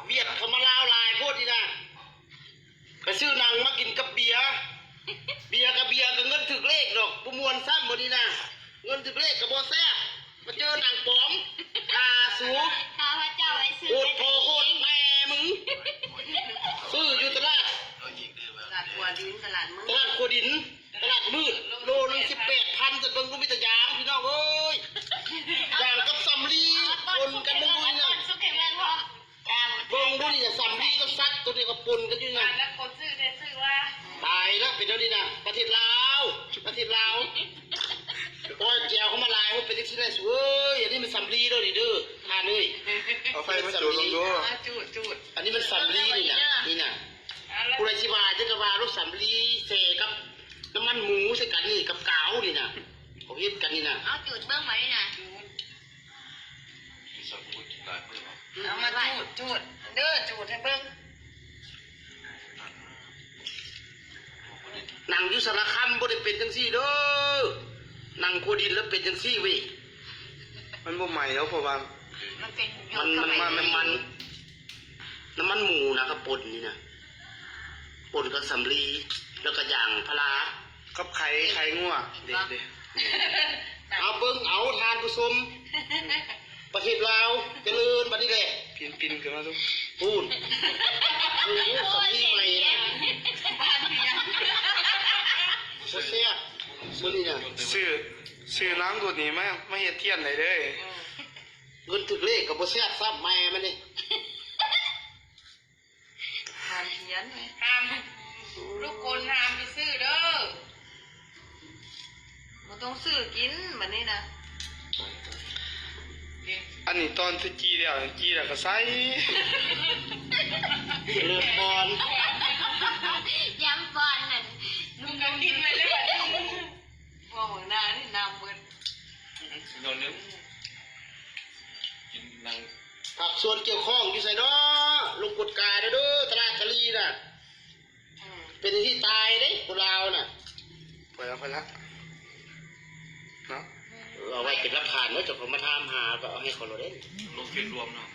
เบียดเขามาลาวลายโพดดีนะไปซื้อหนังมากินกับเบียร์กับเงินถึกเลขดอกประมวลซ้ำบดีนะเงินถึกเลขกับโบแซ่มาเจอหนังปลอมตาสูง ข้าพเจ้าไว้ซื้อ โคตรโพโคตรแม่มึงซื้ออยู่ตลาด ตลาดกัวดินตลาดมืด ตลาดโคดินตลาดมืดโลนึง18,000จะเบิ่งกูมีแต่ยางพี่น้องเอ้ยยางกับสำลีปนกันมึงดูนี่นะ สุกแข็งแรงพอ เบิ่งดูนี่นะสำลีกับซัดตัวนี้ก็ปนกันอยู่นะ แล้วคนซื้อได้ซื้อว่า ตายแล้วเป็นเท่านี้นะประเทศลาวปล่อยแจวเขามาลายเขาเป็นที่ได้สวยอันนี้มันสำลีเด้อดิเด้อทานเลย เอาไฟมาจุดลงดู จูด อันนี้มันสำลีนี่นะกูเลยชิวาจะกระวารถสำลีเสกับน้ำมันหมูใส่กันนี่กับกาวนี่นะเขาเฮ็ดกันนี่นะ เอาจูดเบื้องไหมนะเอามาจูดเด้อจูดให้เบื้อง หนังยุสารคำบ่ได้เป็นจังซี่เด้อหนังโคดินแล้วเป็นจังซี่เว้ย มันบ่ใหม่แล้วพอบ้าน มันเป็น น้ำมันหมูนะครับป่นนี่นะป่นกับสำลีแล้วก็ย่างพลา กับไข่งัวเด็ด เอาเบิ่งเอาทานผู้ชมประเทศลาวเจริญบัดนี้แหละ ปินกันมาทุก พูนโอ้โหสำลีใหม่นะ บ้านเพียง โคตรแซ่บมื้อนี้น่ะ ซื้อน้ำตัวนี้มาเฮ็ดเทียนได้เด้อ เงินถึกเลขก็บ่แซ่บซ้ำแม่มันนี่ ทานเพียนไหมห้ามลูกคนห้ามไปซื้อเด้อมันต้องซื้อกินแบบนี้นะ อันนี้ตอนที่จี้แล้วก็ใส่ เจริญพร ย้ำก่อนนั่นลุงกำดินไปเลยมองหน้านี่น้ำมืด โดนนึงกินนาง ผักส่วนเกี่ยวข้องอยู่ไสเนาะลงกดกายเด้อตลาดชลีน่ะเป็นที่ตายเด้คนลาวน่ะ ไปแล้วเนาะ เอาไว้เป็นหลักฐานเนาะเจ้าของมาถามหาก็เอาให้เขาเราเด้ ลงเฟซรวมเนาะ